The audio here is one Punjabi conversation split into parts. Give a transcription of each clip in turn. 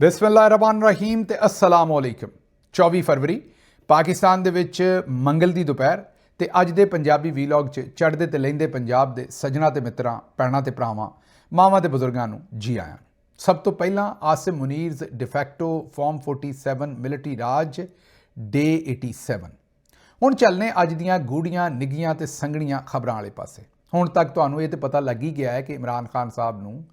ਬਿਸਮਿल्लाहिर्रहमानिर्रहीम ਤੇ अस्सलाम वालेकुम। 24 ਫਰਵਰੀ ਪਾਕਿਸਤਾਨ ਦੇ ਵਿੱਚ ਮੰਗਲ ਦੀ ਦੁਪਹਿਰ ਤੇ ਅੱਜ ਦੇ ਪੰਜਾਬੀ ਵੀਲੌਗ 'ਚ ਚੜ੍ਹਦੇ ਤੇ ਲਹਿੰਦੇ ਪੰਜਾਬ ਦੇ ਸੱਜਣਾ ਤੇ ਮਿੱਤਰਾਂ, ਭੈਣਾਂ ਤੇ ਭਰਾਵਾਂ, ਮਾਵਾਂ ਤੇ ਬਜ਼ੁਰਗਾਂ ਨੂੰ ਜੀ ਆਇਆਂ। ਸਭ ਤੋਂ ਪਹਿਲਾਂ ਆਸਿਮ ਮੁਨੀਰਜ਼ ਡਿਫੈਕਟੋ ਫਾਰਮ 47 ਮਿਲਟਰੀ ਰਾਜ ਡੇ 87। ਹੁਣ ਚੱਲਨੇ ਅੱਜ ਦੀਆਂ ਗੂੜੀਆਂ ਨਿੱਘੀਆਂ ਤੇ ਸੰਘਣੀਆਂ ਖਬਰਾਂ ਵਾਲੇ ਪਾਸੇ। ਹੁਣ ਤੱਕ ਤੁਹਾਨੂੰ ਇਹ ਤੇ ਪਤਾ ਲੱਗ ਹੀ ਗਿਆ ਹੈ ਕਿ ਇਮਰਾਨ ਖਾਨ ਸਾਹਿਬ ਨੂੰ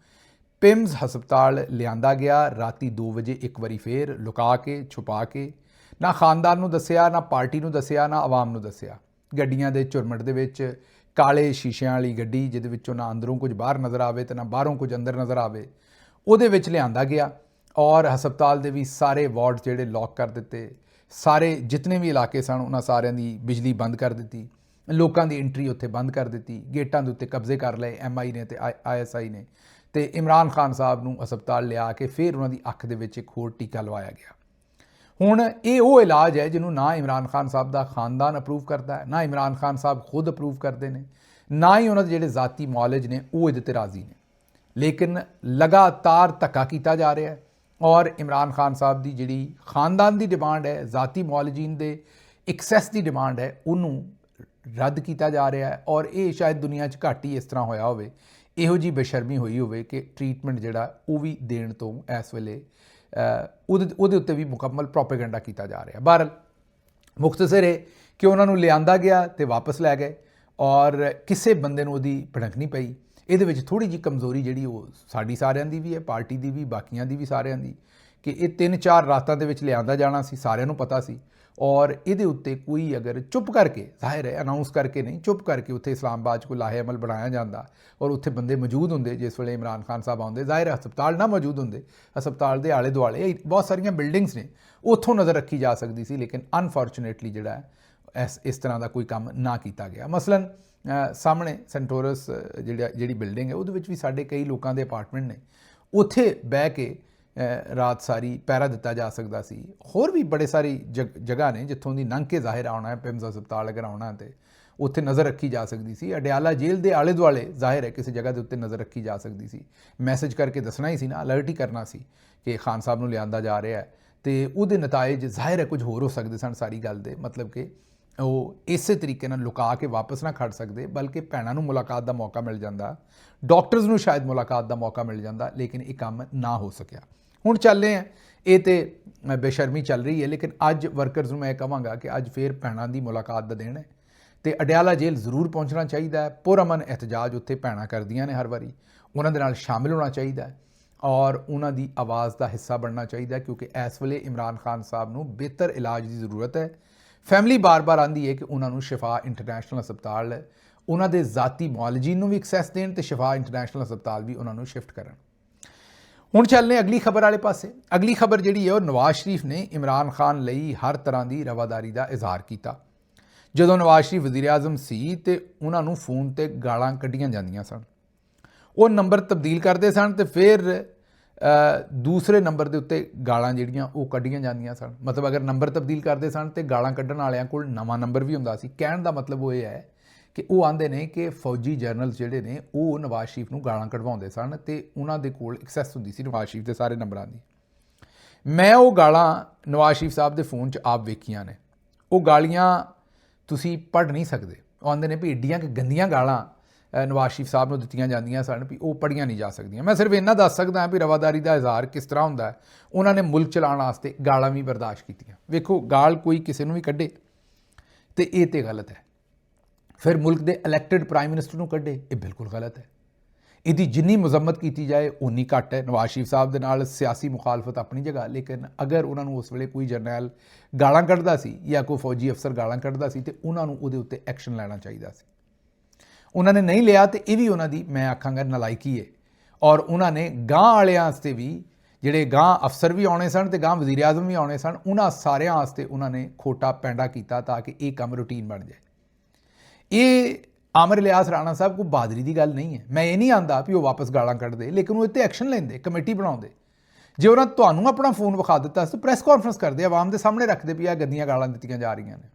ਪਿਮਸ ਹਸਪਤਾਲ ਲਿਆਂਦਾ ਗਿਆ ਰਾਤੀ 2 ਵਜੇ, ਇੱਕ ਵਾਰੀ ਫੇਰ ਲੁਕਾ ਕੇ ਛੁਪਾ ਕੇ। ਨਾ ਖਾਨਦਾਨ ਨੂੰ ਦੱਸਿਆ, ਨਾ ਪਾਰਟੀ ਨੂੰ ਦੱਸਿਆ, ਨਾ ਆਵਾਮ ਨੂੰ ਦੱਸਿਆ। ਗੱਡੀਆਂ ਦੇ ਝੁਰਮਟ ਦੇ ਵਿੱਚ ਕਾਲੇ ਸ਼ੀਸ਼ਿਆਂ ਵਾਲੀ ਗੱਡੀ, ਜਿਹਦੇ ਵਿੱਚੋਂ ਨਾ ਅੰਦਰੋਂ ਕੁਝ ਬਾਹਰ ਨਜ਼ਰ ਆਵੇ ਤੇ ਨਾ ਬਾਹਰੋਂ ਕੁਝ ਅੰਦਰ ਨਜ਼ਰ ਆਵੇ, ਉਹਦੇ ਵਿੱਚ ਲਿਆਂਦਾ ਗਿਆ। ਔਰ ਹਸਪਤਾਲ ਦੇ ਵੀ ਸਾਰੇ ਵਾਰਡ ਜਿਹੜੇ ਲੌਕ ਕਰ ਦਿੱਤੇ, ਸਾਰੇ ਜਿਤਨੇ ਵੀ ਇਲਾਕੇ ਸਨ ਉਹਨਾਂ ਸਾਰਿਆਂ ਦੀ ਬਿਜਲੀ ਬੰਦ ਕਰ ਦਿੱਤੀ, ਲੋਕਾਂ ਦੀ ਐਂਟਰੀ ਉੱਥੇ ਬੰਦ ਕਰ ਦਿੱਤੀ, ਗੇਟਾਂ ਦੇ ਉੱਤੇ ਕਬਜ਼ੇ ਕਰ ਲਏ MI ਨੇ ਤੇ ISI ਨੇ। ਤੇ ਇਮਰਾਨ ਖਾਨ ਸਾਹਿਬ ਨੂੰ ਹਸਪਤਾਲ ਲਿਆ ਕੇ ਫਿਰ ਉਹਨਾਂ ਦੀ ਅੱਖ ਦੇ ਵਿੱਚ ਇੱਕ ਹੋਰ ਟੀਕਾ ਲਵਾਇਆ ਗਿਆ। ਹੁਣ ਇਹ ਉਹ ਇਲਾਜ ਹੈ ਜਿਹਨੂੰ ਨਾ ਇਮਰਾਨ ਖਾਨ ਸਾਹਿਬ ਦਾ ਖਾਨਦਾਨ ਅਪਰੂਵ ਕਰਦਾ ਹੈ, ਨਾ ਇਮਰਾਨ ਖਾਨ ਸਾਹਿਬ ਖੁਦ ਅਪਰੂਵ ਕਰਦੇ ਨੇ, ਨਾ ਹੀ ਉਹਨਾਂ ਦੇ ਜਿਹੜੇ ਜ਼ਾਤੀ ਮੌਲਜ ਨੇ ਉਹ ਇਹਦੇ 'ਤੇ ਰਾਜ਼ੀ ਨੇ। ਲੇਕਿਨ ਲਗਾਤਾਰ ਧੱਕਾ ਕੀਤਾ ਜਾ ਰਿਹਾ ਹੈ ਔਰ ਇਮਰਾਨ ਖਾਨ ਸਾਹਿਬ ਦੀ ਜਿਹੜੀ ਖਾਨਦਾਨ ਦੀ ਡਿਮਾਂਡ ਹੈ, ਜ਼ਾਤੀ ਮੌਲਜੀਨ ਦੇ ਐਕਸੈਸ ਦੀ ਡਿਮਾਂਡ ਹੈ, ਉਹਨੂੰ ਰੱਦ ਕੀਤਾ ਜਾ ਰਿਹਾ ਹੈ। ਔਰ ਇਹ ਸ਼ਾਇਦ ਦੁਨੀਆ 'ਚ ਘੱਟ ਹੀ ਇਸ ਤਰ੍ਹਾਂ ਹੋਇਆ ਹੋਵੇ, ਇਹੋ ਜਿਹੀ ਬੇਸ਼ਰਮੀ ਹੋਈ ਹੋਵੇ ਕਿ ਟ੍ਰੀਟਮੈਂਟ ਜਿਹੜਾ ਉਹ ਵੀ ਦੇਣ ਤੋਂ ਇਸ ਵੇਲੇ ਉਹਦੇ ਉੱਤੇ ਵੀ ਮੁਕੰਮਲ ਪ੍ਰੋਪੇਗੈਂਡਾ ਕੀਤਾ ਜਾ ਰਿਹਾ। ਬਹਰਹਾਲ ਮੁਖਤਸਰ ਹੈ ਕਿ ਉਹਨਾਂ ਨੂੰ ਲਿਆਂਦਾ ਗਿਆ ਤੇ ਵਾਪਸ ਲੈ ਗਏ ਔਰ ਕਿਸੇ ਬੰਦੇ ਨੂੰ ਉਹਦੀ ਭੜਕ ਨਹੀਂ ਪਈ। ਇਹਦੇ ਵਿੱਚ ਥੋੜ੍ਹੀ ਜਿਹੀ ਕਮਜ਼ੋਰੀ ਜਿਹੜੀ ਉਹ ਸਾਡੀ ਸਾਰਿਆਂ ਦੀ ਵੀ ਹੈ, ਪਾਰਟੀ ਦੀ ਵੀ, ਬਾਕੀਆਂ ਦੀ ਵੀ, ਸਾਰਿਆਂ ਦੀ, ਕਿ ਇਹ 3-4 ਰਾਤਾਂ ਦੇ ਵਿੱਚ ਲਿਆਂਦਾ ਜਾਣਾ ਸੀ, ਸਾਰਿਆਂ ਨੂੰ ਪਤਾ ਸੀ। ਔਰ ਇਹਦੇ ਉੱਤੇ ਕੋਈ ਅਗਰ ਚੁੱਪ ਕਰਕੇ, ਜ਼ਾਹਿਰ ਹੈ ਅਨਾਊਂਸ ਕਰਕੇ ਨਹੀਂ, ਚੁੱਪ ਕਰਕੇ ਉੱਥੇ ਇਸਲਾਮਾਬਾਦ 'ਚ ਕੋਈ ਲਾਹੇ ਅਮਲ ਬਣਾਇਆ ਜਾਂਦਾ ਔਰ ਉੱਥੇ ਬੰਦੇ ਮੌਜੂਦ ਹੁੰਦੇ ਜਿਸ ਵੇਲੇ ਇਮਰਾਨ ਖਾਨ ਸਾਹਿਬ ਆਉਂਦੇ, ਜ਼ਾਹਿਰ ਹੈ ਹਸਪਤਾਲ ਨਾ ਮੌਜੂਦ ਹੁੰਦੇ, ਹਸਪਤਾਲ ਦੇ ਆਲੇ ਦੁਆਲੇ ਬਹੁਤ ਸਾਰੀਆਂ ਬਿਲਡਿੰਗਸ ਨੇ, ਉੱਥੋਂ ਨਜ਼ਰ ਰੱਖੀ ਜਾ ਸਕਦੀ ਸੀ। ਲੇਕਿਨ ਅਨਫੋਰਚੂਨੇਟਲੀ ਜਿਹੜਾ ਇਸ ਤਰ੍ਹਾਂ ਦਾ ਕੋਈ ਕੰਮ ਨਾ ਕੀਤਾ ਗਿਆ। ਮਸਲਨ ਸਾਹਮਣੇ ਸੈਂਟੋਰਸ ਜਿਹੜੀ ਬਿਲਡਿੰਗ ਹੈ ਉਹਦੇ ਵਿੱਚ ਵੀ ਸਾਡੇ ਕਈ ਲੋਕਾਂ ਦੇ ਅਪਾਰਟਮੈਂਟ ਨੇ, ਉੱਥੇ ਬਹਿ ਕੇ ਰਾਤ ਸਾਰੀ ਪਹਿਰਾ ਦਿੱਤਾ ਜਾ ਸਕਦਾ ਸੀ। ਹੋਰ ਵੀ ਬੜੇ ਸਾਰੀ ਜਗ੍ਹਾ ਨੇ ਜਿੱਥੋਂ ਦੀ ਲੰਘ ਕੇ ਜ਼ਾਹਿਰ ਆਉਣਾ ਹੈ, ਪਿਮਸ ਹਸਪਤਾਲ ਅਗਰ ਆਉਣਾ ਤੇ ਉੱਥੇ ਨਜ਼ਰ ਰੱਖੀ ਜਾ ਸਕਦੀ ਸੀ। ਅਡਿਆਲਾ ਜੇਲ੍ਹ ਦੇ ਆਲੇ ਦੁਆਲੇ ਜ਼ਾਹਿਰ ਹੈ ਕਿਸੇ ਜਗ੍ਹਾ ਦੇ ਉੱਤੇ ਨਜ਼ਰ ਰੱਖੀ ਜਾ ਸਕਦੀ ਸੀ। ਮੈਸੇਜ ਕਰਕੇ ਦੱਸਣਾ ਹੀ ਸੀ ਨਾ, ਅਲਰਟ ਹੀ ਕਰਨਾ ਸੀ ਕਿ ਖਾਨ ਸਾਹਿਬ ਨੂੰ ਲਿਆਂਦਾ ਜਾ ਰਿਹਾ ਹੈ, ਤੇ ਉਹਦੇ ਨਤਾਇਜ ਜ਼ਾਹਿਰ ਹੈ ਕੁਝ ਹੋਰ ਹੋ ਸਕਦੇ ਸਨ। ਸਾਰੀ ਗੱਲ ਦੇ ਮਤਲਬ ਕਿ ਉਹ ਇਸੇ ਤਰੀਕੇ ਨਾਲ ਲੁਕਾ ਕੇ ਵਾਪਸ ਨਾ ਖੜ ਸਕਦੇ, ਬਲਕਿ ਭੈਣਾਂ ਨੂੰ ਮੁਲਾਕਾਤ ਦਾ ਮੌਕਾ ਮਿਲ ਜਾਂਦਾ, ਡਾਕਟਰਸ ਨੂੰ ਸ਼ਾਇਦ ਮੁਲਾਕਾਤ ਦਾ ਮੌਕਾ ਮਿਲ ਜਾਂਦਾ, ਲੇਕਿਨ ਇਹ ਕੰਮ ਨਾ ਹੋ ਸਕਿਆ। ਹੁਣ ਚੱਲੇ ਆ, ਇਹ ਤਾਂ ਬੇਸ਼ਰਮੀ ਚੱਲ ਰਹੀ ਹੈ, ਲੇਕਿਨ ਅੱਜ ਵਰਕਰਸ ਨੂੰ ਮੈਂ ਇਹ ਕਹਾਂਗਾ ਕਿ ਅੱਜ ਫਿਰ ਭੈਣਾਂ ਦੀ ਮੁਲਾਕਾਤ ਦਾ ਦਿਨ ਹੈ ਤੇ ਅਡਿਆਲਾ ਜੇਲ੍ਹ ਜ਼ਰੂਰ ਪਹੁੰਚਣਾ ਚਾਹੀਦਾ ਹੈ। ਪੁਰਅਮਨ ਇਹਤਜਾਜ ਉੱਥੇ ਭੈਣਾਂ ਕਰਦੀਆਂ ਨੇ ਹਰ ਵਾਰੀ, ਉਹਨਾਂ ਦੇ ਨਾਲ ਸ਼ਾਮਿਲ ਹੋਣਾ ਚਾਹੀਦਾ ਹੈ ਔਰ ਉਹਨਾਂ ਦੀ ਆਵਾਜ਼ ਦਾ ਹਿੱਸਾ ਬਣਨਾ ਚਾਹੀਦਾ, ਕਿਉਂਕਿ ਇਸ ਵੇਲੇ ਇਮਰਾਨ ਖਾਨ ਸਾਹਿਬ ਨੂੰ ਬਿਹਤਰ ਇਲਾਜ ਦੀ ਜ਼ਰੂਰਤ ਹੈ। ਫੈਮਿਲੀ ਬਾਰ-ਬਾਰ ਆਉਂਦੀ ਹੈ ਕਿ ਉਹਨਾਂ ਨੂੰ ਸ਼ਿਫਾ ਇੰਟਰਨੈਸ਼ਨਲ ਹਸਪਤਾਲ ਉਹਨਾਂ ਦੇ ਜ਼ਾਤੀ ਮੁਆਲਜੀਨ ਨੂੰ ਵੀ ਐਕਸੈਸ ਦੇਣ ਤੇ ਸ਼ਿਫਾ ਇੰਟਰਨੈਸ਼ਨਲ ਹਸਪਤਾਲ ਵੀ ਉਹਨਾਂ ਨੂੰ ਸ਼ਿਫਟ ਕਰਨ। ਹੁਣ ਚੱਲਨੇ ਅਗਲੀ ਖਬਰ ਵਾਲੇ ਪਾਸੇ। ਅਗਲੀ ਖਬਰ ਜਿਹੜੀ ਹੈ ਉਹ ਨਵਾਜ਼ ਸ਼ਰੀਫ ਨੇ ਇਮਰਾਨ ਖਾਨ ਲਈ ਹਰ ਤਰ੍ਹਾਂ ਦੀ ਰਵਾਦਾਰੀ ਦਾ ਇਜ਼ਹਾਰ ਕੀਤਾ। ਜਦੋਂ ਨਵਾਜ਼ ਸ਼ਰੀਫ ਵਜ਼ੀਰ ਆਜ਼ਮ ਸੀ ਤੇ ਉਹਨਾਂ ਨੂੰ ਫੋਨ ਤੇ ਗਾਲਾਂ ਕੱਢੀਆਂ ਜਾਂਦੀਆਂ ਸਨ, ਉਹ ਨੰਬਰ ਤਬਦੀਲ ਕਰਦੇ ਸਨ ਤੇ ਫਿਰ ਦੂਸਰੇ ਨੰਬਰ ਦੇ ਉੱਤੇ ਗਾਲਾਂ ਜਿਹੜੀਆਂ ਉਹ ਕੱਢੀਆਂ ਜਾਂਦੀਆਂ ਸਨ। ਮਤਲਬ ਅਗਰ ਨੰਬਰ ਤਬਦੀਲ ਕਰਦੇ ਸਨ ਤੇ ਗਾਲਾਂ ਕੱਢਣ ਵਾਲਿਆਂ ਕੋਲ ਨਵਾਂ ਨੰਬਰ ਵੀ ਹੁੰਦਾ ਸੀ। ਕਹਿਣ ਦਾ ਮਤਲਬ ਉਹ ਇਹ ਹੈ ਕਿ ਉਹ ਆਂਦੇ ਨੇ ਕਿ ਫੌਜੀ ਜਰਨਲਸ ਜਿਹੜੇ ਨੇ ਉਹ ਨਵਾਜ਼ ਸ਼ਰੀਫ ਨੂੰ ਗਾਲਾਂ ਕਢਵਾਉਂਦੇ ਸਨ ਤੇ ਉਹਨਾਂ ਦੇ ਕੋਲ ਐਕਸੈਸ ਹੁੰਦੀ ਸੀ ਨਵਾਜ਼ ਸ਼ਰੀਫ ਦੇ ਸਾਰੇ ਨੰਬਰਾਂ ਦੀ। ਮੈਂ ਉਹ ਗਾਲਾਂ ਨਵਾਜ਼ ਸ਼ਰੀਫ ਸਾਹਿਬ ਦੇ ਫੋਨ 'ਚ ਆਪ ਵੇਖੀਆਂ ਨੇ। ਉਹ ਗਾਲੀਆਂ ਤੁਸੀਂ ਪੜ੍ਹ ਨਹੀਂ ਸਕਦੇ। ਉਹ ਆਂਦੇ ਨੇ ਵੀ ਏਡੀਆਂ ਕਿ ਗੰਦੀਆਂ ਗਾਲਾਂ ਨਵਾਜ਼ ਸ਼ਰੀਫ ਸਾਹਿਬ ਨੂੰ ਦਿੱਤੀਆਂ ਜਾਂਦੀਆਂ ਸਨ ਵੀ ਉਹ ਪੜ੍ਹੀਆਂ ਨਹੀਂ ਜਾ ਸਕਦੀਆਂ। ਮੈਂ ਸਿਰਫ ਇੰਨਾ ਦੱਸ ਸਕਦਾ ਵੀ ਰਵਾਦਾਰੀ ਦਾ ਇਜ਼ਹਾਰ ਕਿਸ ਤਰ੍ਹਾਂ ਹੁੰਦਾ ਹੈ। ਉਹਨਾਂ ਨੇ ਮੁਲਕ ਚਲਾਉਣ ਵਾਸਤੇ ਗਾਲਾਂ ਵੀ ਬਰਦਾਸ਼ਤ ਕੀਤੀਆਂ। ਵੇਖੋ, ਗਾਲ ਕੋਈ ਕਿਸੇ ਨੂੰ ਵੀ ਕੱਢੇ ਤੇ ਇਹ ਤੇ ਗਲਤ ਹੈ। ਫਿਰ ਮੁਲਕ ਦੇ ਇਲੈਕਟਡ ਪ੍ਰਾਈਮ ਮਿਨਿਸਟਰ ਨੂੰ ਕੱਢੇ, ਇਹ ਬਿਲਕੁਲ ਗਲਤ ਹੈ। ਇਹਦੀ ਜਿੰਨੀ ਮੁਜ਼ੰਮਤ ਕੀਤੀ ਜਾਏ ਉਨੀ ਘੱਟ ਹੈ। ਨਵਾਜ਼ ਸ਼ਰੀਫ ਸਾਹਿਬ ਦੇ ਨਾਲ ਸਿਆਸੀ ਮੁਖਾਲਫਤ ਆਪਣੀ ਜਗ੍ਹਾ, ਲੇਕਿਨ ਅਗਰ ਉਹਨਾਂ ਨੂੰ ਉਸ ਵੇਲੇ ਕੋਈ ਜਰਨੈਲ ਗਾਲਾਂ ਕੱਢਦਾ ਸੀ ਜਾਂ ਕੋਈ ਫੌਜੀ ਅਫਸਰ ਗਾਲਾਂ ਕੱਢਦਾ ਸੀ ਤੇ ਉਹਨਾਂ ਨੂੰ ਉਹਦੇ ਉੱਤੇ ਐਕਸ਼ਨ ਲੈਣਾ ਚਾਹੀਦਾ ਸੀ। ਉਹਨਾਂ ਨੇ ਨਹੀਂ ਲਿਆ ਤੇ ਇਹ ਵੀ ਉਹਨਾਂ ਦੀ ਮੈਂ ਆਖਾਂਗਾ ਨਲਾਇਕੀ ਹੈ। ਔਰ ਉਹਨਾਂ ਨੇ ਗਾਂ ਵਾਲਿਆਂ ਵਾਸਤੇ ਵੀ, ਜਿਹੜੇ ਗਾਂ ਅਫਸਰ ਵੀ ਆਉਣੇ ਸਨ ਤੇ ਗਾਂ ਵਜ਼ੀਰ ਆਜ਼ਮ ਵੀ ਆਉਣੇ ਸਨ, ਉਹਨਾਂ ਸਾਰਿਆਂ ਵਾਸਤੇ ਉਹਨਾਂ ਨੇ ਖੋਟਾ ਪੈਂਡਾ ਕੀਤਾ ਤਾਂ ਕਿ ਇਹ ਕੰਮ ਰੂਟੀਨ ਬਣ ਜਾਏ। ਇਹ ਆਮਰ ਇਲਿਆਸ ਰਾਣਾ ਸਾਹਿਬ ਕੋਈ ਬਹਾਦਰੀ ਦੀ ਗੱਲ ਨਹੀਂ ਹੈ। ਮੈਂ ਇਹ ਨਹੀਂ ਆਂਦਾ ਵੀ ਉਹ ਵਾਪਸ ਗਾਲਾਂ ਕੱਢਦੇ, ਲੇਕਿਨ ਉਹ ਇੱਥੇ ਐਕਸ਼ਨ ਲੈਂਦੇ, ਕਮੇਟੀ ਬਣਾਉਂਦੇ। ਜੇ ਉਹਨਾਂ ਤੁਹਾਨੂੰ ਆਪਣਾ ਫੋਨ ਵਿਖਾ ਦਿੱਤਾ ਤਾਂ ਪ੍ਰੈਸ ਕਾਨਫਰੰਸ ਕਰਦੇ, ਆਵਾਮ ਦੇ ਸਾਹਮਣੇ ਰੱਖਦੇ ਵੀ ਆ ਗੰਦੀਆਂ ਗਾਲਾਂ ਦਿੱਤੀਆਂ ਜਾ ਰਹੀਆਂ ਨੇ।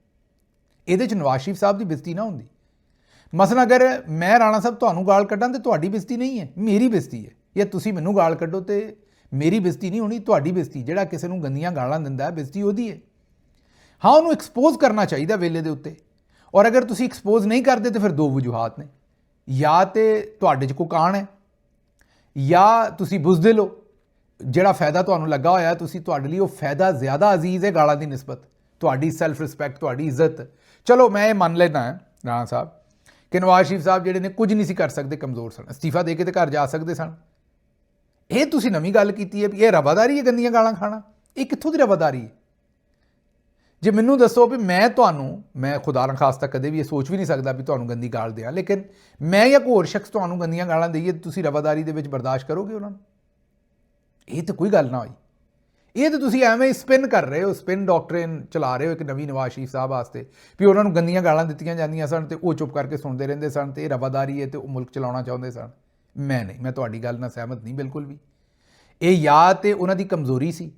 ਇਹਦੇ 'ਚ ਨਵਾਜ਼ ਸ਼ਰੀਫ ਸਾਹਿਬ ਦੀ ਬੇਇੱਜ਼ਤੀ ਨਾ ਹੁੰਦੀ। ਮਸਲਨ ਅਗਰ ਮੈਂ ਰਾਣਾ ਸਾਹਿਬ ਤੁਹਾਨੂੰ ਗਾਲ ਕੱਢਾਂ ਤਾਂ ਤੁਹਾਡੀ ਬੇਇੱਜ਼ਤੀ ਨਹੀਂ ਹੈ, ਮੇਰੀ ਬੇਇੱਜ਼ਤੀ ਹੈ। ਜਾਂ ਤੁਸੀਂ ਮੈਨੂੰ ਗਾਲ ਕੱਢੋ ਤੇ ਮੇਰੀ ਬੇਇੱਜ਼ਤੀ ਨਹੀਂ ਹੋਣੀ, ਤੁਹਾਡੀ ਬੇਇੱਜ਼ਤੀ। ਜਿਹੜਾ ਕਿਸੇ ਨੂੰ ਗੰਦੀਆਂ ਗਾਲਾਂ ਦਿੰਦਾ ਹੈ, ਬੇਇੱਜ਼ਤੀ ਉਹਦੀ ਹੈ। ਹਾਂ, ਉਹਨੂੰ ਐਕਸਪੋਜ਼ ਕਰਨਾ ਚਾਹੀਦਾ ਵੇਲੇ ਦੇ ਉੱਤੇ, ਔਰ ਅਗਰ ਤੁਸੀਂ ਐਕਸਪੋਜ਼ ਨਹੀਂ ਕਰਦੇ ਤਾਂ ਫਿਰ ਦੋ ਵਜੂਹਾਤ ਨੇ, ਜਾਂ ਤੇ ਤੁਹਾਡੇ 'ਚ ਕੋਈ ਕਾਣ ਹੈ ਜਾਂ ਤੁਸੀਂ ਬੁਜ਼ਦਿਲ ਹੋ। ਜਿਹੜਾ ਫਾਇਦਾ ਤੁਹਾਨੂੰ ਲੱਗਾ ਹੋਇਆ, ਤੁਸੀਂ ਤੁਹਾਡੇ ਲਈ ਉਹ ਫਾਇਦਾ ਜ਼ਿਆਦਾ ਅਜ਼ੀਜ਼ ਹੈ ਗਾਲਾਂ ਦੀ ਨਿਸਬਤ, ਤੁਹਾਡੀ ਸੈਲਫ ਰਿਸਪੈਕਟ, ਤੁਹਾਡੀ ਇੱਜ਼ਤ। ਚਲੋ ਮੈਂ ਇਹ ਮੰਨ ਲੈਣਾ ਹੈ ਰਾਣਾ ਸਾਹਿਬ ਕਿ ਨਵਾਜ਼ ਸ਼ਰੀਫ ਸਾਹਿਬ ਜਿਹੜੇ ਨੇ ਕੁਝ ਨਹੀਂ ਸੀ ਕਰ ਸਕਦੇ, ਕਮਜ਼ੋਰ ਸਨ, ਅਸਤੀਫਾ ਦੇ ਕੇ ਤੇ ਘਰ ਜਾ ਸਕਦੇ ਸਨ। ਇਹ ਤੁਸੀਂ ਨਵੀਂ ਗੱਲ ਕੀਤੀ ਹੈ ਵੀ ਇਹ ਰਵਾਦਾਰੀ ਹੈ ਗੰਦੀਆਂ ਗਾਲਾਂ ਖਾਣਾ। ਇਹ ਕਿੱਥੋਂ ਦੀ ਰਵਾਦਾਰੀ ਹੈ? ਜੇ ਮੈਨੂੰ ਦੱਸੋ ਵੀ ਮੈਂ ਖੁਦਾ ਨਾ ਖਾਸਤਾ ਕਦੇ ਵੀ ਇਹ ਸੋਚ ਵੀ ਨਹੀਂ ਸਕਦਾ ਵੀ ਤੁਹਾਨੂੰ ਗੰਦੀ ਗਾਲ ਦਿਆਂ, ਲੇਕਿਨ ਮੈਂ ਜਾਂ ਕੋਈ ਹੋਰ ਸ਼ਖਸ ਤੁਹਾਨੂੰ ਗੰਦੀਆਂ ਗਾਲਾਂ ਦੇਈਏ, ਤੁਸੀਂ ਰਵਾਦਾਰੀ ਦੇ ਵਿੱਚ ਬਰਦਾਸ਼ਤ ਕਰੋਗੇ ਉਹਨਾਂ ਨੂੰ? ਇਹ ਤਾਂ ਕੋਈ ਗੱਲ ਨਾ ਹੋਈ। ਇਹ ਤਾਂ ਤੁਸੀਂ ਐਵੇਂ ਸਪਿਨ ਕਰ ਰਹੇ ਹੋ, ਸਪਿਨ ਡਾਕਟਰਿਨ ਚਲਾ ਰਹੇ ਹੋ ਇੱਕ ਨਵੀਂ ਨਵਾਜ਼ ਸ਼ਰੀਫ ਸਾਹਿਬ ਵਾਸਤੇ ਵੀ ਉਹਨਾਂ ਨੂੰ ਗੰਦੀਆਂ ਗਾਲਾਂ ਦਿੱਤੀਆਂ ਜਾਂਦੀਆਂ ਸਨ ਤੇ ਉਹ ਚੁੱਪ ਕਰਕੇ ਸੁਣਦੇ ਰਹਿੰਦੇ ਸਨ ਤੇ ਇਹ ਰਵਾਦਾਰੀ ਹੈ ਤੇ ਉਹ ਮੁਲਕ ਚਲਾਉਣਾ ਚਾਹੁੰਦੇ ਸਨ। ਮੈਂ ਨਹੀਂ, ਮੈਂ ਤੁਹਾਡੀ ਗੱਲ ਨਾਲ ਸਹਿਮਤ ਨਹੀਂ ਬਿਲਕੁਲ ਵੀ। ਇਹ ਜਾਂ ਤੇ ਉਹਨਾਂ ਦੀ ਕਮਜ਼ੋਰੀ ਸੀ,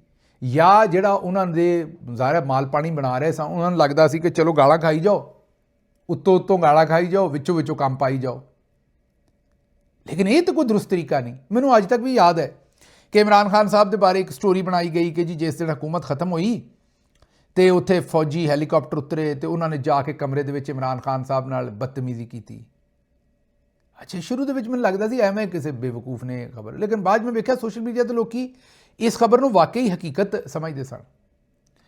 ਜਾਂ ਜਿਹੜਾ ਉਹਨਾਂ ਦੇ ਜ਼ਾਹਿਰ ਮਾਲ ਪਾਣੀ ਬਣਾ ਰਹੇ ਸਨ, ਉਹਨਾਂ ਨੂੰ ਲੱਗਦਾ ਸੀ ਕਿ ਚਲੋ ਗਾਲਾਂ ਖਾਈ ਜਾਓ, ਉੱਤੋਂ ਗਾਲਾਂ ਖਾਈ ਜਾਓ, ਵਿੱਚੋਂ ਕੰਮ ਪਾਈ ਜਾਓ। ਲੇਕਿਨ ਇਹ ਤਾਂ ਕੋਈ ਦਰੁਸਤ ਤਰੀਕਾ ਨਹੀਂ। ਮੈਨੂੰ ਅੱਜ ਤੱਕ ਵੀ ਯਾਦ ਹੈ ਕਿ ਇਮਰਾਨ ਖਾਨ ਸਾਹਿਬ ਦੇ ਬਾਰੇ ਇੱਕ ਸਟੋਰੀ ਬਣਾਈ ਗਈ ਕਿ ਜੀ ਜਿਸ ਦਿਨ ਹਕੂਮਤ ਖਤਮ ਹੋਈ ਤੇ ਉੱਥੇ ਫੌਜੀ ਹੈਲੀਕਾਪਟਰ ਉਤਰੇ ਤੇ ਉਹਨਾਂ ਨੇ ਜਾ ਕੇ ਕਮਰੇ ਦੇ ਵਿੱਚ ਇਮਰਾਨ ਖਾਨ ਸਾਹਿਬ ਨਾਲ ਬਦਤਮੀਜ਼ੀ ਕੀਤੀ। ਅੱਛਾ, ਸ਼ੁਰੂ ਦੇ ਵਿੱਚ ਮੈਨੂੰ ਲੱਗਦਾ ਸੀ ਐਵੇਂ ਕਿਸੇ ਬੇਵਕੂਫ ਨੇ ਖਬਰ, ਲੇਕਿਨ ਬਾਅਦ ਮੈਂ ਵੇਖਿਆ ਸੋਸ਼ਲ ਮੀਡੀਆ ਤੇ ਲੋਕੀ ਇਸ ਖਬਰ ਨੂੰ ਵਾਕਈ ਹਕੀਕਤ ਸਮਝਦੇ ਸਨ।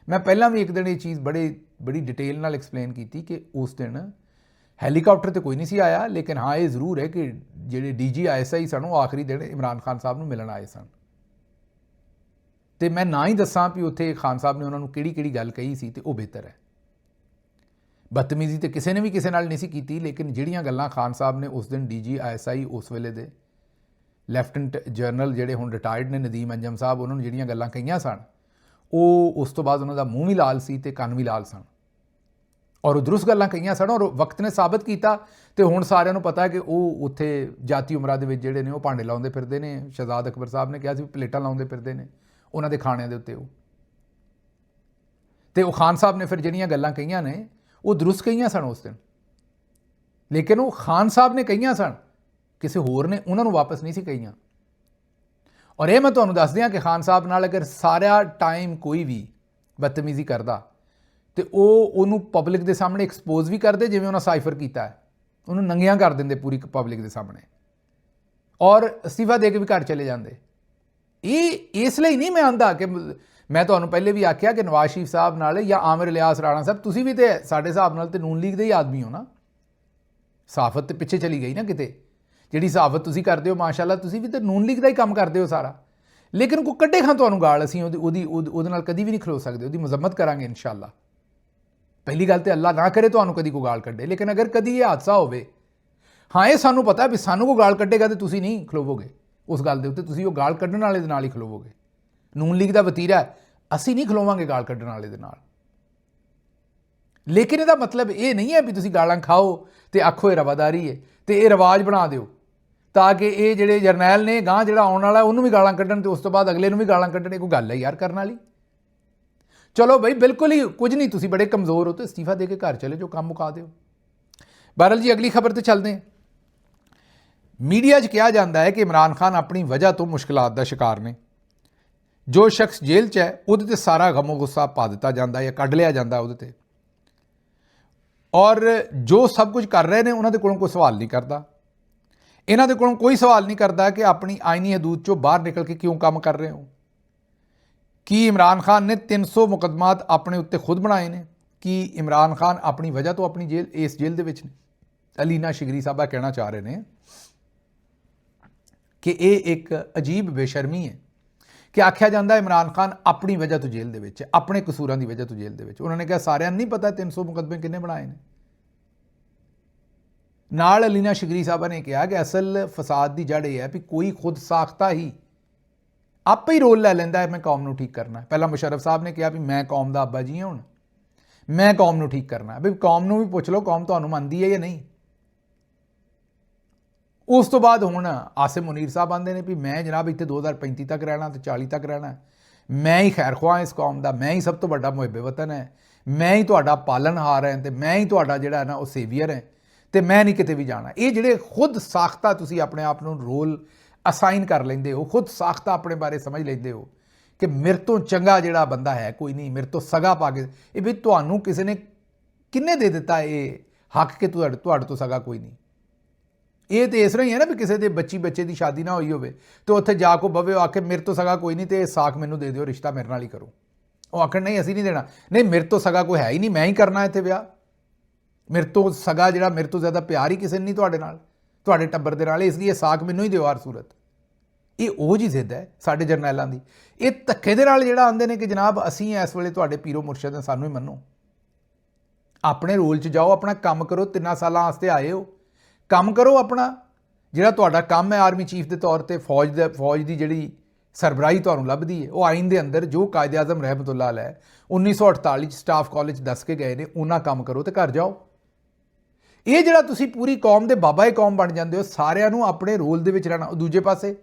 ਮੈਂ ਪਹਿਲਾਂ ਵੀ ਇੱਕ ਦਿਨ ਇਹ ਚੀਜ਼ ਬੜੀ ਡਿਟੇਲ ਨਾਲ ਐਕਸਪਲੇਨ ਕੀਤੀ ਕਿ ਉਸ ਦਿਨ ਹੈਲੀਕਾਪਟਰ ਤੇ ਕੋਈ ਨਹੀਂ ਸੀ ਆਇਆ, ਲੇਕਿਨ ਹਾਂ ਇਹ ਜ਼ਰੂਰ ਹੈ ਕਿ ਜਿਹੜੇ DG ISI ਸਨ ਉਹ ਆਖਰੀ ਦਿਨ ਇਮਰਾਨ ਖਾਨ ਸਾਹਿਬ ਨੂੰ ਮਿਲਣ ਆਏ ਸਨ। ਤੇ ਮੈਂ ਨਾ ਹੀ ਦੱਸਾਂ ਵੀ ਉੱਥੇ ਖਾਨ ਸਾਹਿਬ ਨੇ ਉਹਨਾਂ ਨੂੰ ਕਿਹੜੀ ਗੱਲ ਕਹੀ ਸੀ ਤੇ ਉਹ ਬਿਹਤਰ ਹੈ। ਬਦਤਮੀਜ਼ੀ ਤੇ ਕਿਸੇ ਨੇ ਵੀ ਕਿਸੇ ਨਾਲ ਨਹੀਂ ਸੀ ਕੀਤੀ, ਲੇਕਿਨ ਜਿਹੜੀਆਂ ਗੱਲਾਂ ਖਾਨ ਸਾਹਿਬ ਨੇ ਉਸ ਦਿਨ DG ISI ਉਸ ਵੇਲੇ ਦੇ ਲੈਫਟੀਨੈਂਟ ਜਨਰਲ ਜਿਹੜੇ ਹੁਣ ਰਿਟਾਇਰਡ ਨੇ ਨਦੀਮ ਅੰਜਮ ਸਾਹਿਬ, ਉਹਨਾਂ ਨੂੰ ਜਿਹੜੀਆਂ ਗੱਲਾਂ ਕਹੀਆਂ ਸਨ, ਉਹ ਉਸ ਤੋਂ ਬਾਅਦ ਉਹਨਾਂ ਦਾ ਮੂੰਹ ਵੀ ਲਾਲ ਸੀ ਤੇ ਕੰਨ ਵੀ ਲਾਲ ਸਨ, ਔਰ ਉਹ ਦਰੁਸਤ ਗੱਲਾਂ ਕਹੀਆਂ ਸਨ, ਔਰ ਵਕਤ ਨੇ ਸਾਬਤ ਕੀਤਾ। ਤੇ ਹੁਣ ਸਾਰਿਆਂ ਨੂੰ ਪਤਾ ਹੈ ਕਿ ਉਹ ਉੱਥੇ ਜਾਤੀ ਉਮਰਾ ਦੇ ਵਿੱਚ ਜਿਹੜੇ ਨੇ ਉਹ ਭਾਂਡੇ ਲਾਉਂਦੇ ਫਿਰਦੇ ਨੇ। ਸ਼ਹਜ਼ਾਦ ਅਕਬਰ ਸਾਹਿਬ ਨੇ ਕਿਹਾ ਸੀ ਪਲੇਟਾਂ ਲਾਉਂਦੇ ਫਿਰਦੇ ਨੇ ਉਹਨਾਂ ਦੇ ਖਾਣਿਆਂ ਦੇ ਉੱਤੇ ਤੇ ਉਹ ਖਾਨ ਸਾਹਿਬ ਨੇ ਫਿਰ ਜਿਹੜੀਆਂ ਗੱਲਾਂ ਕਹੀਆਂ ਨੇ ਉਹ ਦਰੁਸਤ ਕਹੀਆਂ ਸਨ ਉਸ ਦਿਨ, ਲੇਕਿਨ ਉਹ ਖਾਨ ਸਾਹਿਬ ਨੇ ਕਹੀਆਂ ਸਨ, ਕਿਸੇ ਹੋਰ ਨੇ ਉਹਨਾਂ ਨੂੰ ਵਾਪਸ ਨਹੀਂ ਸੀ ਕਹੀਆਂ। ਔਰ ਇਹ ਮੈਂ ਤੁਹਾਨੂੰ ਦੱਸ ਦਿਆਂ ਕਿ ਖਾਨ ਸਾਹਿਬ ਨਾਲ ਅਗਰ ਸਾਰਾ ਟਾਈਮ ਕੋਈ ਵੀ ਬਦਤਮੀਜ਼ੀ ਕਰਦਾ ਤੇ ਉਹਨੂੰ ਪਬਲਿਕ ਦੇ ਸਾਹਮਣੇ ਐਕਸਪੋਜ਼ ਵੀ ਕਰਦੇ, ਜਿਵੇਂ ਉਹਨਾਂ ਸਾਈਫਰ ਕੀਤਾ ਹੈ, ਉਹਨੂੰ ਨੰਗੀਆਂ ਕਰ ਦਿੰਦੇ ਪੂਰੀ ਪਬਲਿਕ ਦੇ ਸਾਹਮਣੇ, ਔਰ ਅਸਤੀਫਾ ਦੇ ਕੇ ਵੀ ਘਰ ਚਲੇ ਜਾਂਦੇ। ਇਹ ਇਸ ਲਈ ਨਹੀਂ ਮੈਂ ਆਂਦਾ ਕਿ ਮੈਂ ਤੁਹਾਨੂੰ ਪਹਿਲੇ ਵੀ ਆਖਿਆ ਕਿ ਨਵਾਜ਼ ਸ਼ਰੀਫ ਸਾਹਿਬ ਨਾਲ ਜਾਂ ਆਮਿਰ ਇਲਿਆਸ ਰਾਣਾ ਸਾਹਿਬ, ਤੁਸੀਂ ਵੀ ਤੇ ਸਾਡੇ ਹਿਸਾਬ ਨਾਲ ਤੇ ਨੂਨ ਲੀਗ ਦੇ ਹੀ ਆਦਮੀ ਹੋ ਨਾ। ਸਹਾਫਤ ਤੇ ਪਿੱਛੇ ਚਲੀ ਗਈ ਨਾ ਕਿਤੇ, ਜਿਹੜੀ ਸਹਾਫਤ ਤੁਸੀਂ ਕਰਦੇ ਹੋ ਮਾਸ਼ਾਅੱਲਾ, ਤੁਸੀਂ ਵੀ ਤੇ ਨੂਨ ਲੀਗ ਦਾ ਹੀ ਕੰਮ ਕਰਦੇ ਹੋ ਸਾਰਾ। ਲੇਕਿਨ ਕੋਈ ਕੱਢੇ ਖਾਂ ਤੁਹਾਨੂੰ ਗਾਲ, ਅਸੀਂ ਉਹਦੇ ਨਾਲ ਕਦੀ ਵੀ ਨਹੀਂ ਖਲੋ ਸਕਦੇ, ਉਹਦੀ ਮੁਜ਼ੰਮਤ ਕਰਾਂਗੇ ਇਨਸ਼ਾਅੱਲਾ। ਪਹਿਲੀ ਗੱਲ ਤੇ ਅੱਲਾ ਨਾ ਕਰੇ ਤੁਹਾਨੂੰ ਕਦੀ ਕੋਈ ਗਾਲ ਕੱਢੇ, ਲੇਕਿਨ ਅਗਰ ਕਦੀ ਇਹ ਹਾਦਸਾ ਹੋਵੇ, ਹਾਂ ਇਹ ਸਾਨੂੰ ਪਤਾ ਵੀ ਸਾਨੂੰ ਕੋਈ ਗਾਲ ਕੱਢੇਗਾ ਤੇ ਤੁਸੀਂ ਨਹੀਂ ਖਲੋਵੋਗੇ ਉਸ ਗੱਲ ਦੇ ਉੱਤੇ, ਤੁਸੀਂ ਉਹ ਗਾਲ ਕੱਢਣ ਵਾਲੇ ਦੇ ਨਾਲ ਹੀ ਖਲੋਵੋਗੇ। ਨੂਨ ਲੀਗ ਦਾ ਵਤੀਰਾ, ਅਸੀਂ ਨਹੀਂ ਖਲੋਵਾਂਗੇ ਗਾਲ ਕੱਢਣ ਵਾਲੇ ਦੇ ਨਾਲ। ਲੇਕਿਨ ਇਹਦਾ ਮਤਲਬ ਇਹ ਨਹੀਂ ਹੈ ਵੀ ਤੁਸੀਂ ਗਾਲਾਂ ਖਾਓ ਤੇ ਆਖੋ ਇਹ ਰਵਾਦਾਰੀ ਹੈ ਤੇ ਇਹ ਰਿਵਾਜ ਬਣਾ ਦਿਓ ਤਾਂ ਕਿ ਇਹ ਜਿਹੜੇ ਜਰਨੈਲ ਨੇ ਗਾਂ ਜਿਹੜਾ ਆਉਣ ਵਾਲਾ ਉਹਨੂੰ ਵੀ ਗਾਲਾਂ ਕੱਢਣ ਤੇ ਉਸ ਤੋਂ ਬਾਅਦ ਅਗਲੇ ਨੂੰ ਵੀ ਗਾਲਾਂ ਕੱਢਣ। ਕੋਈ ਗੱਲ ਹੈ ਯਾਰ ਕਰਨ ਵਾਲੀ? ਚਲੋ ਬਈ ਬਿਲਕੁਲ ਹੀ ਕੁਝ ਨਹੀਂ, ਤੁਸੀਂ ਬੜੇ ਕਮਜ਼ੋਰ ਹੋ ਤੇ ਅਸਤੀਫਾ ਦੇ ਕੇ ਘਰ ਚਲੇ ਜਾਓ, ਕੰਮ ਮੁਕਾ ਦਿਓ। ਬਹਰਹਾਲ ਜੀ ਅਗਲੀ ਖਬਰ ਤੇ ਚੱਲਦੇ ਹਾਂ। ਮੀਡੀਆ 'ਚ ਕਿਹਾ ਜਾਂਦਾ ਹੈ ਕਿ ਇਮਰਾਨ ਖਾਨ ਆਪਣੀ ਵਜ੍ਹਾ ਤੋਂ ਮੁਸ਼ਕਿਲਾਤ ਦਾ ਸ਼ਿਕਾਰ ਨੇ। ਜੋ ਸ਼ਖਸ ਜੇਲ੍ਹ 'ਚ ਹੈ ਉਹਦੇ ਤੇ ਸਾਰਾ ਗਮੋ ਗੁੱਸਾ ਪਾ ਦਿੱਤਾ ਜਾਂਦਾ ਜਾਂ ਕੱਢ ਲਿਆ ਜਾਂਦਾ ਉਹਦੇ ਤੇ, ਔਰ ਜੋ ਸਭ ਕੁਝ ਕਰ ਰਹੇ ਨੇ ਉਹਨਾਂ ਦੇ ਕੋਲੋਂ ਕੋਈ ਸਵਾਲ ਨਹੀਂ ਕਰਦਾ। ਇਹਨਾਂ ਦੇ ਕੋਲੋਂ ਕੋਈ ਸਵਾਲ ਨਹੀਂ ਕਰਦਾ ਕਿ ਆਪਣੀ ਆਈਨੀ ਹਦੂਦ 'ਚੋਂ ਬਾਹਰ ਨਿਕਲ ਕੇ ਕਿਉਂ ਕੰਮ ਕਰ ਰਹੇ ਹੋ। ਕੀ ਇਮਰਾਨ ਖਾਨ ਨੇ 300 ਮੁਕੱਦਮਾਤ ਆਪਣੇ ਉੱਤੇ ਖੁਦ ਬਣਾਏ ਨੇ? ਕੀ ਇਮਰਾਨ ਖਾਨ ਆਪਣੀ ਵਜ੍ਹਾ ਤੋਂ ਆਪਣੀ ਇਸ ਜੇਲ੍ਹ ਦੇ ਵਿੱਚ ਨੇ? ਅਲੀਨਾ ਸ਼ਿਗਰੀ ਸਾਹਿਬਾ ਕਹਿਣਾ ਚਾਹ ਰਹੇ ਨੇ ਕਿ ਇਹ ਇੱਕ ਅਜੀਬ ਬੇਸ਼ਰਮੀ ਹੈ ਕਿ ਆਖਿਆ ਜਾਂਦਾ ਇਮਰਾਨ ਖਾਨ ਆਪਣੀ ਵਜ੍ਹਾ ਤੋਂ ਜੇਲ੍ਹ ਦੇ ਵਿੱਚ, ਆਪਣੇ ਕਸੂਰਾਂ ਦੀ ਵਜ੍ਹਾ ਤੋਂ ਜੇਲ੍ਹ ਦੇ ਵਿੱਚ। ਉਹਨਾਂ ਨੇ ਕਿਹਾ ਸਾਰਿਆਂ ਨੂੰ ਨਹੀਂ ਪਤਾ 300 ਮੁਕੱਦਮੇ ਕਿੰਨੇ ਬਣਾਏ ਨੇ। ਨਾਲ ਅਲੀਨਾ ਸ਼ਿਗਰੀ ਸਾਹਿਬਾ ਨੇ ਕਿਹਾ ਕਿ ਅਸਲ ਫਸਾਦ ਦੀ ਜੜ ਇਹ ਹੈ ਵੀ ਕੋਈ ਖੁਦ ਸਾਖਤਾ ਹੀ ਆਪੇ ਹੀ ਰੋਲ ਲੈ ਲੈਂਦਾ ਹੈ ਮੈਂ ਕੌਮ ਨੂੰ ਠੀਕ ਕਰਨਾ। ਪਹਿਲਾਂ ਮੁਸ਼ਰਫ ਸਾਹਿਬ ਨੇ ਕਿਹਾ ਵੀ ਮੈਂ ਕੌਮ ਦਾ ਅੱਬਾ ਜੀ ਹਾਂ, ਹੁਣ ਮੈਂ ਕੌਮ ਨੂੰ ਠੀਕ ਕਰਨਾ। ਵੀ ਕੌਮ ਨੂੰ ਵੀ ਪੁੱਛ ਲਓ ਕੌਮ ਤੁਹਾਨੂੰ ਮੰਨਦੀ ਹੈ ਜਾਂ ਨਹੀਂ। ਉਸ ਤੋਂ ਬਾਅਦ ਹੁਣ ਆਸਿਮ ਮੁਨੀਰ ਸਾਹਿਬ ਆਉਂਦੇ ਨੇ ਵੀ ਮੈਂ ਜਨਾਬ ਇੱਥੇ 2035 ਤੱਕ ਰਹਿਣਾ ਤੇ 40 ਤੱਕ ਰਹਿਣਾ, ਮੈਂ ਹੀ ਖੈਰ ਖੁਆਹ ਇਸ ਕੌਮ ਦਾ, ਮੈਂ ਹੀ ਸਭ ਤੋਂ ਵੱਡਾ ਮੁਹਿੱਬ ਵਤਨ ਹੈ, ਮੈਂ ਹੀ ਤੁਹਾਡਾ ਪਾਲਣਹਾਰ ਹੈ ਤੇ ਮੈਂ ਹੀ ਤੁਹਾਡਾ ਜਿਹੜਾ ਨਾ ਉਹ ਸੇਵੀਅਰ ਹੈ ਤੇ ਮੈਂ ਨਹੀਂ ਕਿਤੇ ਵੀ ਜਾਣਾ। ਇਹ ਜਿਹੜੇ ਖੁਦ ਸਾਖਤਾ ਤੁਸੀਂ ਆਪਣੇ ਆਪ ਨੂੰ ਰੋਲ ਅਸਾਈਨ ਕਰ ਲੈਂਦੇ ਹੋ, ਖੁਦ ਸਾਖਤਾ ਆਪਣੇ ਬਾਰੇ ਸਮਝ ਲੈਂਦੇ ਹੋ ਕਿ ਮੇਰੇ ਤੋਂ ਚੰਗਾ ਜਿਹੜਾ ਬੰਦਾ ਹੈ ਕੋਈ ਨਹੀਂ, ਮੇਰੇ ਤੋਂ ਸਗਾ ਪਾ ਕੇ ਇਹ ਵੀ ਤੁਹਾਨੂੰ ਕਿਸੇ ਨੇ ਕਿੰਨੇ ਦੇ ਦਿੱਤਾ ਇਹ ਹੱਕ ਕਿ ਤੁਹਾਡੇ ਤੋਂ ਸਗਾ ਕੋਈ ਨਹੀਂ। ਇਹ ਤਾਂ ਇਸ ਤਰ੍ਹਾਂ ਹੀ ਹੈ ਨਾ ਵੀ ਕਿਸੇ ਦੇ ਬੱਚੇ ਦੀ ਸ਼ਾਦੀ ਨਾ ਹੋਈ ਹੋਵੇ ਤੇ ਉੱਥੇ ਜਾ ਕੇ ਬਵੇ ਆ ਕੇ ਮੇਰੇ ਤੋਂ ਸਗਾ ਕੋਈ ਨਹੀਂ ਤੇ ਇਹ ਸਾਕ ਮੈਨੂੰ ਦੇ ਦਿਓ, ਰਿਸ਼ਤਾ ਮੇਰੇ ਨਾਲ ਹੀ ਕਰੋ। ਉਹ ਆਖਣ ਨਹੀਂ ਅਸੀਂ ਨਹੀਂ ਦੇਣਾ, ਨਹੀਂ ਮੇਰੇ ਤੋਂ ਸਗਾ ਕੋਈ ਹੈ ਹੀ ਨਹੀਂ, ਮੈਂ ਹੀ ਕਰਨਾ ਇੱਥੇ ਵਿਆਹ, ਮੇਰੇ ਤੋਂ ਸਗਾ ਜਿਹੜਾ ਮੇਰੇ ਤੋਂ ਜ਼ਿਆਦਾ ਪਿਆਰ ਹੀ ਕਿਸੇ ਨੇ ਨਹੀਂ ਤੁਹਾਡੇ ਨਾਲ, ਤੁਹਾਡੇ ਟੱਬਰ ਦੇ ਨਾਲ, ਇਸ ਲਈ ਇਹ ਸਾਕ ਮੈਨੂੰ ਹੀ ਦਿਓ ਹਰ ਸੂਰਤ। ਇਹ ਉਹ ਜਿਹੀ ਜ਼ਿੱਦ ਹੈ ਸਾਡੇ ਜਰਨੈਲਾਂ ਦੀ। ਇਹ ਧੱਕੇ ਦੇ ਨਾਲ ਜਿਹੜਾ ਆਉਂਦੇ ਨੇ ਕਿ ਜਨਾਬ ਅਸੀਂ ਇਸ ਵੇਲੇ ਤੁਹਾਡੇ ਪੀਰੋ ਮੁਰਸ਼ਦ ਹਾਂ, ਸਾਨੂੰ ਹੀ ਮੰਨੋ, ਆਪਣੇ ਰੋਲ 'ਚ ਜਾਓ, ਆਪਣਾ ਕੰਮ ਕਰੋ, 3 ਸਾਲਾਂ ਵਾਸਤੇ ਆਏ ਹੋ, ਕੰਮ ਕਰੋ ਆਪਣਾ ਜਿਹੜਾ ਤੁਹਾਡਾ ਕੰਮ ਹੈ। ਆਰਮੀ ਚੀਫ ਦੇ ਤੌਰ ਤੇ ਫੌਜ ਦੀ ਜਿਹੜੀ ਸਰਬਰਾਹੀ ਤੁਹਾਨੂੰ ਲੱਭਦੀ ਹੈ ਉਹ ਆਈਨ ਦੇ ਅੰਦਰ ਜੋ ਕਾਇਦੇ ਆਜ਼ਮ ਰਹਿਮਤੁल्लाह ਅਲੈਹ 1948 'ਚ ਸਟਾਫ ਕਾਲਜ ਦੱਸ ਕੇ ਗਏ ਨੇ, ਉਹਨਾਂ ਕੰਮ ਕਰੋ ਤੇ ਘਰ ਜਾਓ। ਇਹ ਜਿਹੜਾ ਤੁਸੀਂ ਪੂਰੀ ਕੌਮ ਦੇ ਬਾਬਾ ਏ ਕੌਮ ਬਣ ਜਾਂਦੇ ਹੋ, ਸਾਰਿਆਂ ਨੂੰ ਆਪਣੇ ਰੋਲ ਦੇ ਵਿੱਚ ਰਹਿਣਾ। ਦੂਜੇ ਪਾਸੇ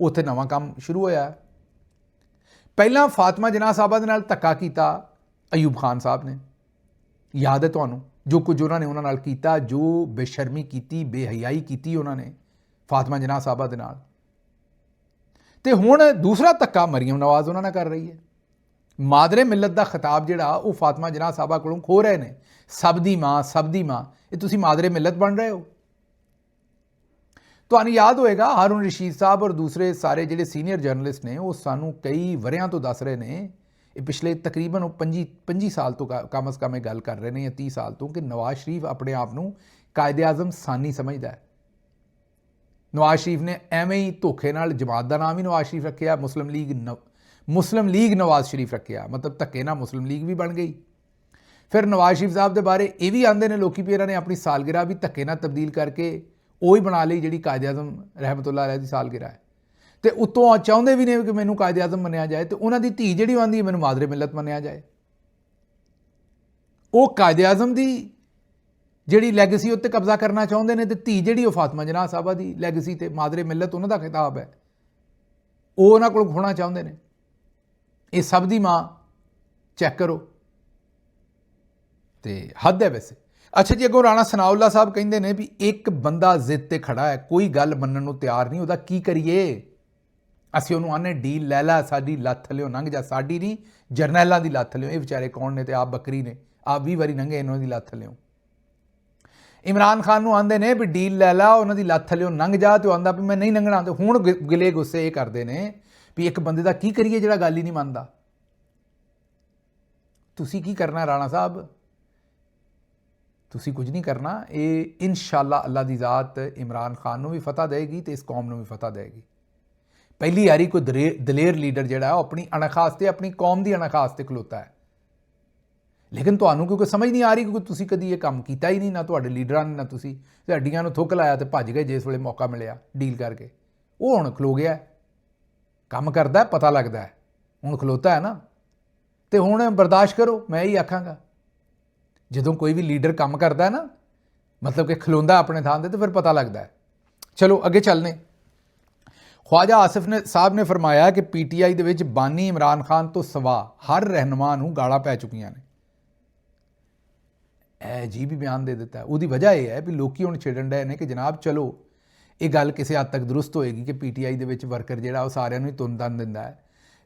ਉੱਥੇ ਨਵਾਂ ਕੰਮ ਸ਼ੁਰੂ ਹੋਇਆ। ਪਹਿਲਾਂ ਫਾਤਿਮਾ ਜਨਾਹ ਸਾਹਿਬਾ ਦੇ ਨਾਲ ਧੱਕਾ ਕੀਤਾ ਅਯੂਬ ਖਾਨ ਸਾਹਿਬ ਨੇ, ਯਾਦ ਹੈ ਤੁਹਾਨੂੰ ਜੋ ਕੁਝ ਉਹਨਾਂ ਨੇ ਉਹਨਾਂ ਨਾਲ ਕੀਤਾ, ਜੋ ਬੇਸ਼ਰਮੀ ਕੀਤੀ, ਬੇਹਯਾਈ ਕੀਤੀ ਉਹਨਾਂ ਨੇ ਫਾਤਿਮਾ ਜਨਾਹ ਸਾਹਿਬਾ ਦੇ ਨਾਲ। ਤੇ ਹੁਣ ਦੂਸਰਾ ਧੱਕਾ ਮਰੀਮ ਨਵਾਜ਼ ਉਹਨਾਂ ਨਾਲ ਕਰ ਰਹੀ ਹੈ। ਮਾਦਰੇ ਮਿਲਤ ਦਾ ਖਿਤਾਬ ਜਿਹੜਾ ਉਹ ਫਾਤਿਮਾ ਜਨਾਹ ਸਾਹਿਬਾ ਕੋਲੋਂ ਖੋ ਰਹੇ ਨੇ। ਸਭ ਦੀ ਮਾਂ, ਸਭ ਦੀ ਮਾਂ, ਇਹ ਤੁਸੀਂ ਮਾਦਰੇ ਮਿਲਤ ਬਣ ਰਹੇ ਹੋ। ਤੁਹਾਨੂੰ ਯਾਦ ਹੋਏਗਾ ਹਾਰੂਨ ਰਸ਼ੀਦ ਸਾਹਿਬ ਔਰ ਦੂਸਰੇ ਸਾਰੇ ਜਿਹੜੇ ਸੀਨੀਅਰ ਜਰਨਲਿਸਟ ਨੇ ਉਹ ਸਾਨੂੰ ਕਈ ਵਰਿਆਂ ਤੋਂ ਦੱਸ ਰਹੇ ਨੇ, ਇਹ ਪਿਛਲੇ ਤਕਰੀਬਨ 25 ਸਾਲ ਤੋਂ ਕਮ ਅਜ਼ ਕਮ ਇਹ ਗੱਲ ਕਰ ਰਹੇ ਨੇ ਜਾਂ 30 ਸਾਲ ਤੋਂ, ਕਿ ਨਵਾਜ਼ ਸ਼ਰੀਫ ਆਪਣੇ ਆਪ ਨੂੰ ਕਾਇਦੇ ਆਜ਼ਮ ਸਾਨੀ ਸਮਝਦਾ ਹੈ। ਨਵਾਜ਼ ਸ਼ਰੀਫ ਨੇ ਐਵੇਂ ਹੀ ਧੋਖੇ ਨਾਲ ਜਮਾਤ ਦਾ ਨਾਮ ਹੀ ਨਵਾਜ਼ ਸ਼ਰੀਫ ਰੱਖਿਆ, ਮੁਸਲਿਮ ਲੀਗ ਨਵਾਜ਼ ਸ਼ਰੀਫ ਰੱਖਿਆ, ਮਤਲਬ ਧੱਕੇ ਨਾਲ ਮੁਸਲਿਮ ਲੀਗ ਵੀ ਬਣ ਗਈ। ਫਿਰ ਨਵਾਜ਼ ਸ਼ਰੀਫ ਸਾਹਿਬ ਦੇ ਬਾਰੇ ਇਹ ਵੀ ਆਉਂਦੇ ਨੇ ਲੋਕੀ ਵੀ ਇਹਨਾਂ ਨੇ ਆਪਣੀ ਸਾਲਗਿਰਾ ਵੀ ਧੱਕੇ ਨਾਲ ਤਬਦੀਲ ਕਰਕੇ ਉਹ ਹੀ ਬਣਾ ਲਈ ਜਿਹੜੀ ਕਾਇਦੇ ਆਜ਼ਮ ਰਹਿਮਤੁल्लाह ਅਲੈਹ ਦੀ ਸਾਲਗਿਰਾ ਹੈ। ਤੇ ਉੱਤੋਂ ਚਾਹੁੰਦੇ ਵੀ ਨੇ ਕਿ ਮੈਨੂੰ ਕਾਇਦੇ ਆਜ਼ਮ ਮੰਨਿਆ ਜਾਏ, ਤੇ ਉਹਨਾਂ ਦੀ ਧੀ ਜਿਹੜੀ ਆਉਂਦੀ ਹੈ ਮੈਨੂੰ ਮਾਦਰੇ ਮਿਲਤ ਮੰਨਿਆ ਜਾਏ। ਉਹ ਕਾਇਦੇ ਆਜ਼ਮ ਦੀ ਜਿਹੜੀ ਲੈਗੇਸੀ ਉੱਤੇ ਕਬਜ਼ਾ ਕਰਨਾ ਚਾਹੁੰਦੇ ਨੇ, ਤੇ ਧੀ ਜਿਹੜੀ ਉਹ ਫਾਤਿਮਾ ਜਨਾਹ ਸਾਹਿਬਾ ਦੀ ਲੈਗੇਸੀ ਤੇ ਮਾਦਰੇ ਮਿਲਤ ਉਹਨਾਂ ਦਾ ਖਿਤਾਬ ਹੈ, ਉਹ ਉਹਨਾਂ ਕੋਲ ਖੋਣਾ ਚਾਹੁੰਦੇ ਨੇ। ਇਹ ਸਭ ਦੀ ਮਾਂ ਚੈੱਕ ਕਰੋ, ਤੇ ਹੱਦ ਹੈ ਵੈਸੇ। ਅੱਛਾ ਜੀ, ਅੱਗੋਂ ਰਾਣਾ ਸਨਾਉੱਲਾ ਸਾਹਿਬ ਕਹਿੰਦੇ ਨੇ ਵੀ ਇੱਕ ਬੰਦਾ ਜ਼ਿੱਦ ਤੇ ਖੜਾ ਹੈ, ਕੋਈ ਗੱਲ ਮੰਨਣ ਨੂੰ ਤਿਆਰ ਨਹੀਂ, ਉਹਦਾ ਕੀ ਕਰੀਏ? ਅਸੀਂ ਉਹਨੂੰ ਆਨੇ ਡੀਲ ਲੈ ਲਾ, ਸਾਡੀ ਲੱਤ ਥੱਲਿਓ ਲੰਘ ਜਾ, ਸਾਡੀ ਨਹੀਂ ਜਰਨੈਲਾਂ ਦੀ ਲੱਤ ਥੱਲਿਓ। ਇਹ ਵਿਚਾਰੇ ਕੌਣ ਨੇ ਤੇ ਆਪ ਬੱਕਰੀ ਨੇ, ਆਪ 20 ਵਾਰੀ ਲੰਘੇ ਇਹਨਾਂ ਦੀ ਲੱਤ ਥੱਲਿਓ। ਇਮਰਾਨ ਖਾਨ ਨੂੰ ਆਂਦੇ ਨੇ ਵੀ ਡੀਲ ਲੈ ਲਾ, ਉਹਨਾਂ ਦੀ ਲੱਤ ਥੱਲਿਓ ਲੰਘ ਜਾ, ਤੇ ਉਹ ਆਂਦਾ ਵੀ ਮੈਂ ਨਹੀਂ ਲੰਘਣਾ। ਤੇ ਹੁਣ ਗਿਲੇ ਗੁੱਸੇ ਇਹ ਕਰਦੇ ਨੇ ਵੀ ਇੱਕ ਬੰਦੇ ਦਾ ਕੀ ਕਰੀਏ ਜਿਹੜਾ ਗੱਲ ਹੀ ਨਹੀਂ ਮੰਨਦਾ। ਤੁਸੀਂ ਕੀ ਕਰਨਾ ਰਾਣਾ ਸਾਹਿਬ? ਤੁਸੀਂ ਕੁਝ ਨਹੀਂ ਕਰਨਾ। ਇਹ ਇਨਸ਼ਾਅੱਲਾ ਅੱਲਾ ਦੀ ਜ਼ਾਤ ਇਮਰਾਨ ਖਾਨ ਨੂੰ ਵੀ ਫਤਹ ਦੇਗੀ ਤੇ ਇਸ ਕੌਮ ਨੂੰ ਵੀ ਫਤਹ ਦੇਗੀ। ਪਹਿਲੀ ਵਾਰੀ ਕੋਈ ਦਲੇਰ ਲੀਡਰ ਜਿਹੜਾ ਉਹ ਆਪਣੀ ਅਣਖ ਵਾਸਤੇ, ਆਪਣੀ ਕੌਮ ਦੀ ਅਣਖ ਵਾਸਤੇ ਖਲੋਤਾ ਹੈ। ਲੇਕਿਨ ਤੁਹਾਨੂੰ ਕਿਉਂਕਿ ਸਮਝ ਨਹੀਂ ਆ ਰਹੀ, ਕਿਉਂਕਿ ਤੁਸੀਂ ਕਦੀ ਇਹ ਕੰਮ ਕੀਤਾ ਹੀ ਨਹੀਂ, ਨਾ ਤੁਹਾਡੇ ਲੀਡਰਾਂ ਨੇ, ਨਾ ਤੁਸੀਂ। ਹੱਡੀਆਂ ਨੂੰ ਥੁੱਕ ਲਾਇਆ ਤੇ ਭੱਜ ਗਏ ਜਿਸ ਵੇਲੇ ਮੌਕਾ ਮਿਲਿਆ ਡੀਲ ਕਰਕੇ। ਉਹ ਹੁਣ ਖਲੋ ਗਿਆ, ਕੰਮ ਕਰਦਾ ਪਤਾ ਲੱਗਦਾ, ਹੁਣ ਖਲੋਤਾ ਹੈ ਨਾ। ਤੇ ਹੁਣ ਬਰਦਾਸ਼ਤ ਕਰੋ, ਮੈਂ ਹੀ ਆਖਾਂਗਾ ਜਦੋਂ ਕੋਈ ਵੀ ਲੀਡਰ ਕੰਮ ਕਰਦਾ ਹੈ ਨਾ, ਮਤਲਬ ਕਿ ਖਲੋਂਦਾ ਆਪਣੇ ਥਾਂ 'ਤੇ, ਤਾਂ ਫਿਰ ਪਤਾ ਲੱਗਦਾ ਹੈ। ਚਲੋ ਅੱਗੇ ਚੱਲਨੇ। ख्वाजा आसिफ ने साहब ने फरमाया कि PTI ਦੇ ਵਿੱਚ ਬਾਨੀ ਇਮਰਾਨ ਖਾਨ ਤੋਂ ਸਿਵਾ ਹਰ ਰਹਿਨੁਮਾ ਨੂੰ ਗਾਲਾਂ ਪੈ ਚੁੱਕੀਆਂ ਨੇ। ਇਹ ਅਜੀਬ ਹੀ ਬਿਆਨ ਦੇ ਦਿੱਤਾ। ਉਹਦੀ ਵਜ੍ਹਾ ਇਹ ਹੈ ਵੀ ਲੋਕੀ ਹੁਣ ਛੇੜਨ ਡਏ ਨੇ ਕਿ ਜਨਾਬ ਚਲੋ ਇਹ ਗੱਲ ਕਿਸੇ ਹੱਦ ਤੱਕ ਦਰੁਸਤ ਹੋਏਗੀ ਕਿ PTI ਦੇ ਵਿੱਚ ਵਰਕਰ ਜਿਹੜਾ ਉਹ ਸਾਰਿਆਂ ਨੂੰ ਹੀ ਤੁੰਨ ਦਿੰਦਾ ਹੈ,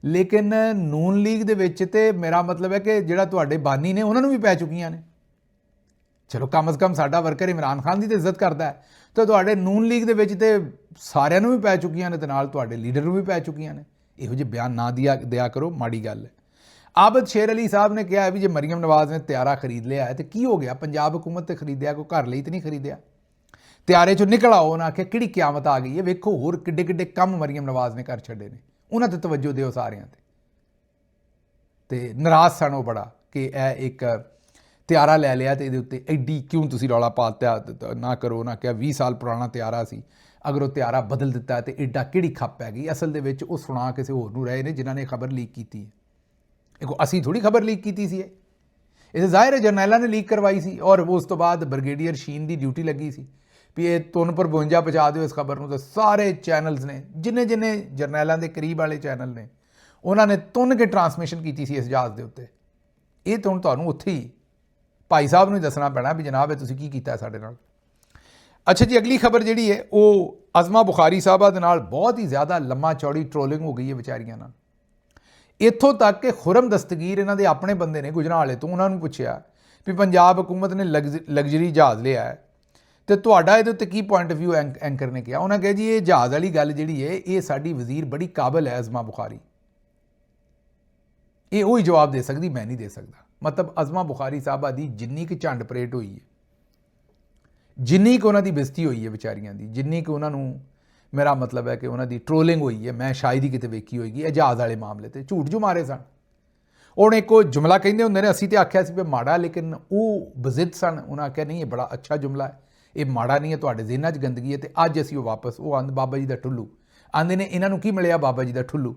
ਲੇਕਿਨ ਨੂਨ ਲੀਗ ਦੇ ਵਿੱਚ ਤੇ ਮੇਰਾ ਮਤਲਬ ਹੈ ਕਿ ਜਿਹੜਾ ਤੁਹਾਡੇ ਬਾਨੀ ਨੇ ਉਹਨਾਂ ਨੂੰ ਵੀ ਪੈ ਚੁੱਕੀਆਂ ਨੇ। ਚਲੋ ਕਮ ਅਜ਼ ਕਮ ਸਾਡਾ ਵਰਕਰ ਇਮਰਾਨ ਖਾਨ ਦੀ ਤਾਂ ਇੱਜ਼ਤ ਕਰਦਾ ਹੈ, ਤੇ ਤੁਹਾਡੇ ਨੂਨ ਲੀਗ ਦੇ ਵਿੱਚ ਤੇ ਸਾਰਿਆਂ ਨੂੰ ਵੀ ਪੈ ਚੁੱਕੀਆਂ ਨੇ, ਤੇ ਨਾਲ ਤੁਹਾਡੇ ਲੀਡਰ ਨੂੰ ਵੀ ਪੈ ਚੁੱਕੀਆਂ ਨੇ। ਇਹੋ ਜਿਹੇ ਬਿਆਨ ਨਾ ਦਿਆ ਕਰੋ, ਮਾੜੀ ਗੱਲ ਹੈ। ਆਬਦ ਸ਼ੇਰ ਅਲੀ ਸਾਹਿਬ ਨੇ ਕਿਹਾ ਵੀ ਜੇ ਮਰੀਮ ਨਵਾਜ਼ ਨੇ ਤਿਆਰਾ ਖਰੀਦ ਲਿਆ ਹੈ ਤੇ ਕੀ ਹੋ ਗਿਆ? ਪੰਜਾਬ ਹਕੂਮਤ ਤੇ ਖਰੀਦਿਆ, ਕੋਈ ਘਰ ਲਈ ਤਾਂ ਨਹੀਂ ਖਰੀਦਿਆ। ਤਿਆਰੇ 'ਚੋਂ ਨਿਕਲ ਆਓ, ਉਹਨਾਂ ਆਖਿਆ ਕਿਹੜੀ ਕਿਆਮਤ ਆ ਗਈ ਹੈ, ਵੇਖੋ ਹੋਰ ਕਿੱਡੇ ਕਿੱਡੇ ਕੰਮ ਮਰੀਮ ਨਵਾਜ਼ ਨੇ ਕਰ ਛੱਡੇ ਨੇ, ਉਹਨਾਂ 'ਤੇ ਤਵੱਜੋ ਦਿਓ ਸਾਰਿਆਂ 'ਤੇ। ਤੇ ਨਾਰਾਜ਼ ਸਨ ਉਹ ਬੜਾ ਕਿ ਇਹ ਇੱਕ ਤਿਆਰਾ ਲੈ ਲਿਆ ਤੇ ਇਹਦੇ ਉੱਤੇ ਐਡੀ ਕਿਉਂ ਤੁਸੀਂ ਰੌਲਾ ਪਾਤਾ, ਨਾ ਕਰੋ। ਨਾ ਕਿਹਾ 20 ਸਾਲ ਪੁਰਾਣਾ ਤਿਆਰਾ ਸੀ, ਅਗਰ ਉਹ ਤਿਆਰਾ ਬਦਲ ਦਿੱਤਾ ਤੇ ਐਡਾ ਕਿਹੜੀ ਖੱਪ ਪੈ ਗਈ? ਅਸਲ ਦੇ ਵਿੱਚ ਉਹ ਸੁਣਾ ਕਿਸੇ ਹੋਰ ਨੂੰ ਰਹੇ ਨੇ ਜਿਨ੍ਹਾਂ ਨੇ ਖਬਰ ਲੀਕ ਕੀਤੀ ਹੈ। ਅਸੀਂ ਥੋੜ੍ਹੀ ਖਬਰ ਲੀਕ ਕੀਤੀ ਸੀ, ਇਹ ਜ਼ਾਹਿਰ ਹੈ ਜਰਨੈਲਾਂ ਨੇ ਲੀਕ ਕਰਵਾਈ ਸੀ। ਔਰ ਉਸ ਤੋਂ ਬਾਅਦ ਬ੍ਰਿਗੇਡੀਅਰ ਸ਼ੀਨ ਦੀ ਡਿਊਟੀ ਲੱਗੀ ਸੀ ਵੀ ਇਹ ਤੁਨ ਪਰ 52 ਪਹੁੰਚਾ ਦਿਓ ਇਸ ਖਬਰ ਨੂੰ। ਤਾਂ ਸਾਰੇ ਚੈਨਲਸ ਨੇ, ਜਿੰਨੇ ਜਰਨੈਲਾਂ ਦੇ ਕਰੀਬ ਵਾਲੇ ਚੈਨਲ ਨੇ, ਉਹਨਾਂ ਨੇ ਤੁੰਨ ਕੇ ਟਰਾਂਸਮਿਸ਼ਨ ਕੀਤੀ ਸੀ ਇਸ ਜਹਾਜ਼ ਦੇ ਉੱਤੇ। ਇਹ ਤੁਹਾਨੂੰ ਉੱਥੇ ਹੀ ਭਾਈ ਸਾਹਿਬ ਨੂੰ ਹੀ ਦੱਸਣਾ ਪੈਣਾ ਵੀ ਜਨਾਬ ਇਹ ਤੁਸੀਂ ਕੀ ਕੀਤਾ ਸਾਡੇ ਨਾਲ। ਅੱਛਾ ਜੀ, ਅਗਲੀ ਖਬਰ ਜਿਹੜੀ ਹੈ ਉਹ ਅਜ਼ਮਾ ਬੁਖਾਰੀ ਸਾਹਿਬਾ ਦੇ ਨਾਲ ਬਹੁਤ ਹੀ ਜ਼ਿਆਦਾ ਲੰਮਾ ਚੌੜੀ ਟ੍ਰੋਲਿੰਗ ਹੋ ਗਈ ਹੈ ਵਿਚਾਰੀਆਂ ਨਾਲ। ਇੱਥੋਂ ਤੱਕ ਕਿ ਖੁਰਮ ਦਸਤਗੀਰ ਇਹਨਾਂ ਦੇ ਆਪਣੇ ਬੰਦੇ ਨੇ ਗੁਜਰਾਂਵਾਲੇ ਤੋਂ, ਉਹਨਾਂ ਨੂੰ ਪੁੱਛਿਆ ਵੀ ਪੰਜਾਬ ਹਕੂਮਤ ਨੇ ਲਗਜ਼ਰੀ ਜਹਾਜ਼ ਲਿਆ ਹੈ ਤੇ ਤੁਹਾਡਾ ਇਹਦੇ ਉੱਤੇ ਕੀ ਪੁਆਇੰਟ ਆਫ ਵਿਊ ਐਂਕਰ ਨੇ ਕਿਹਾ। ਉਹਨਾਂ ਕਿਹਾ ਜੀ ਇਹ ਜਹਾਜ਼ ਵਾਲੀ ਗੱਲ ਜਿਹੜੀ ਹੈ ਇਹ ਸਾਡੀ ਵਜ਼ੀਰ ਬੜੀ ਕਾਬਲ ਹੈ ਅਜ਼ਮਾ ਬੁਖਾਰੀ, ਇਹ ਉਹੀ ਜਵਾਬ ਦੇ ਸਕਦੀ, ਮੈਂ ਨਹੀਂ ਦੇ ਸਕਦਾ। ਮਤਲਬ ਅਜ਼ਮਾ ਬੁਖਾਰੀ ਸਾਹਿਬਾ ਦੀ ਜਿੰਨੀ ਕੁ ਝੰਡ ਪਰੇਡ ਹੋਈ ਹੈ, ਜਿੰਨੀ ਕੁ ਉਹਨਾਂ ਦੀ ਬੇਇੱਜ਼ਤੀ ਹੋਈ ਹੈ ਵਿਚਾਰੀਆਂ ਦੀ, ਜਿੰਨੀ ਕੁ ਉਹਨਾਂ ਨੂੰ, ਮੇਰਾ ਮਤਲਬ ਹੈ ਕਿ ਉਹਨਾਂ ਦੀ ਟ੍ਰੋਲਿੰਗ ਹੋਈ ਹੈ, ਮੈਂ ਸ਼ਾਇਦ ਹੀ ਕਿਤੇ ਵੇਖੀ ਹੋਏਗੀ ਇਹ ਜਹਾਜ਼ ਵਾਲੇ ਮਾਮਲੇ ਤੇ। ਝੂਠ ਜੋ ਮਾਰੇ ਸਨ। ਹੁਣ ਇੱਕ ਉਹ ਜੁਮਲਾ ਕਹਿੰਦੇ ਹੁੰਦੇ ਨੇ, ਅਸੀਂ ਤੇ ਆਖਿਆ ਸੀ ਵੀ ਮਾੜਾ, ਲੇਕਿਨ ਉਹ ਬਜ਼ਿੱਦ ਸਨ, ਉਹਨਾਂ ਆਖਿਆ ਨਹੀਂ ਇਹ ਬੜਾ ਅੱਛਾ ਜੁਮਲਾ ਹੈ, ਇਹ ਮਾੜਾ ਨਹੀਂ ਹੈ, ਤੁਹਾਡੇ ਜ਼ਿਹਨਾਂ 'ਚ ਗੰਦਗੀ ਹੈ। ਤੇ ਅੱਜ ਅਸੀਂ ਉਹ ਵਾਪਸ, ਉਹ ਆਂਦੇ ਬਾਬਾ ਜੀ ਦਾ ਠੁੱਲੂ ਆਂਦੇ ਨੇ, ਇਹਨਾਂ ਨੂੰ ਕੀ ਮਿਲਿਆ ਬਾਬਾ ਜੀ ਦਾ ਠੁੱਲੂ।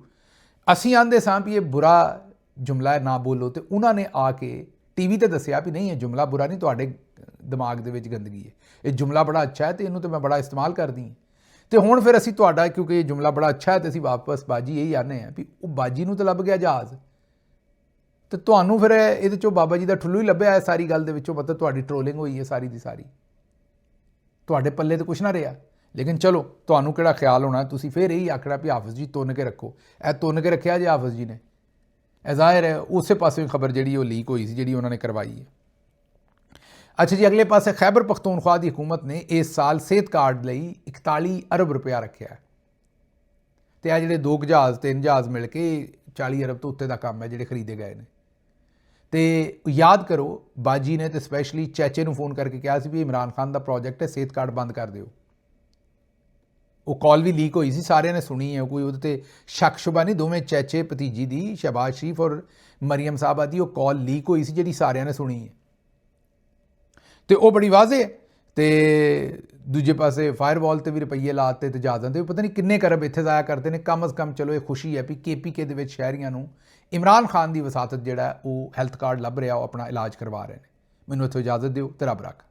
ਅਸੀਂ ਆਂਦੇ ਸਾਂ ਵੀ ਇਹ ਬੁਰਾ ਜੁਮਲਾ ਹੈ, ਨਾ ਬੋਲੋ, ਤੇ ਉਹਨਾਂ ਨੇ ਆ ਕੇ ਟੀਵੀ ਤੇ ਦੱਸਿਆ ਵੀ ਨਹੀਂ ਇਹ ਜੁਮਲਾ ਬੁਰਾ ਨਹੀਂ, ਤੁਹਾਡੇ ਦਿਮਾਗ ਦੇ ਵਿੱਚ ਗੰਦਗੀ ਹੈ, ਇਹ ਜੁਮਲਾ ਬੜਾ ਅੱਛਾ ਹੈ ਤੇ ਇਹਨੂੰ ਤਾਂ ਮੈਂ ਬੜਾ ਇਸਤੇਮਾਲ ਕਰਦੀ ਹਾਂ। ਤੇ ਹੁਣ ਫਿਰ ਅਸੀਂ ਤੁਹਾਡਾ, ਕਿਉਂਕਿ ਇਹ ਜੁਮਲਾ ਬੜਾ ਅੱਛਾ ਹੈ ਤੇ ਅਸੀਂ ਵਾਪਸ ਬਾਜੀ ਇਹੀ ਆਨੇ ਹਾਂ ਵੀ ਉਹ ਬਾਜੀ ਨੂੰ ਤਾਂ ਲੱਭ ਗਿਆ ਜਹਾਜ਼, ਤੇ ਤੁਹਾਨੂੰ ਫਿਰ ਇਹਦੇ 'ਚੋਂ ਬਾਬਾ ਜੀ ਦਾ ਠੁੱਲੂ ਹੀ ਲੱਭਿਆ ਹੈ ਸਾਰੀ ਗੱਲ ਦੇ ਵਿੱਚੋਂ। ਮਤਲਬ ਤੁਹਾਡੀ ਟ੍ਰੋਲਿੰਗ ਹੋਈ ਹੈ ਸਾਰੀ ਦੀ ਸਾਰੀ, ਤੁਹਾਡੇ ਪੱਲੇ ਤਾਂ ਕੁਛ ਨਾ ਰਿਹਾ। ਲੇਕਿਨ ਚਲੋ, ਤੁਹਾਨੂੰ ਕਿਹੜਾ ਖਿਆਲ ਹੋਣਾ, ਤੁਸੀਂ ਫਿਰ ਇਹੀ ਆਖਣਾ ਵੀ ਹਾਫਿਜ਼ ਜੀ ਤੁੰਨ ਕੇ ਰੱਖੋ। ਇਹ ਤੁੰਨ ਕੇ ਰੱਖਿਆ ਜੇ ਹਾਫਿਜ਼ ਜੀ ਨੇ, ਇਹ ਜ਼ਾਹਿਰ ਹੈ ਉਸੇ ਪਾਸੇ ਖਬਰ ਜਿਹੜੀ ਉਹ ਲੀਕ ਹੋਈ ਸੀ, ਜਿਹੜੀ ਉਹਨਾਂ ਨੇ ਕਰਵਾਈ ਹੈ। ਅੱਛਾ ਜੀ, ਅਗਲੇ ਪਾਸੇ ਖੈਬਰ ਪਖਤੂਨਖਵਾ ਦੀ ਹਕੂਮਤ ਨੇ ਇਸ ਸਾਲ ਸਿਹਤ ਕਾਰਡ ਲਈ 41 ਅਰਬ ਰੁਪਇਆ ਰੱਖਿਆ ਤੇ ਇਹ ਜਿਹੜੇ 2 ਜਹਾਜ਼ 3 ਜਹਾਜ਼ ਮਿਲ ਕੇ 40 ਅਰਬ ਤੋਂ ਉੱਤੇ ਦਾ ਕੰਮ ਹੈ ਜਿਹੜੇ ਖਰੀਦੇ ਗਏ ਨੇ। ਤੇ ਯਾਦ ਕਰੋ, ਬਾਜੀ ਨੇ ਤੇ ਸਪੈਸ਼ਲੀ ਚੈਚੇ ਨੂੰ ਫੋਨ ਕਰਕੇ ਕਿਹਾ ਸੀ ਵੀ ਇਮਰਾਨ ਖਾਨ ਦਾ ਪ੍ਰੋਜੈਕਟ ਹੈ, ਸਿਹਤ ਕਾਰਡ ਬੰਦ ਕਰ ਦਿਓ। ਉਹ ਕਾਲ ਵੀ ਲੀਕ ਹੋਈ ਸੀ, ਸਾਰਿਆਂ ਨੇ ਸੁਣੀ ਹੈ, ਕੋਈ ਉਹਦੇ ਤੇ ਸ਼ੱਕ ਸ਼ੁਬਾ ਨਹੀਂ। ਦੋਵੇਂ ਚੈਚੇ ਭਤੀਜੀ ਦੀ, ਸ਼ਹਿਬਾਜ਼ ਸ਼ਰੀਫ ਔਰ ਮਰੀਮ ਸਾਹਿਬਾ ਦੀ, ਉਹ ਕਾਲ ਲੀਕ ਹੋਈ ਸੀ ਜਿਹੜੀ ਸਾਰਿਆਂ ਨੇ ਸੁਣੀ ਹੈ ਤੇ ਉਹ ਬੜੀ ਵਾਜ਼ੇ ਹੈ। ਤੇ ਦੂਜੇ ਪਾਸੇ ਫਾਇਰਵਾਲ ਤੇ ਵੀ ਰੁਪਈਏ ਲਾਤੇ ਤੇ ਜਹਾਜ਼ਾਂ ਤੇ ਪਤਾ ਨਹੀਂ ਕਿੰਨੇ ਕਰਬ ਇੱਥੇ ਜ਼ਾਇਆ ਕਰਦੇ ਨੇ। ਕਮ ਅਜ਼ ਕਮ ਚਲੋ ਇਹ ਖੁਸ਼ੀ ਹੈ ਵੀ KPK ਦੇ ਵਿੱਚ ਸ਼ਹਿਰੀਆਂ ਨੂੰ ਇਮਰਾਨ ਖਾਨ ਦੀ ਵਸਾਤਤ ਜਿਹੜਾ ਉਹ ਹੈਲਥ ਕਾਰਡ ਲੱਭ ਰਿਹਾ, ਉਹ ਆਪਣਾ ਇਲਾਜ ਕਰਵਾ ਰਹੇ ਨੇ। ਮੈਨੂੰ ਇੱਥੋਂ ਇਜਾਜ਼ਤ ਦਿਓ ਤੇ ਰੱਬ ਰੱਖ।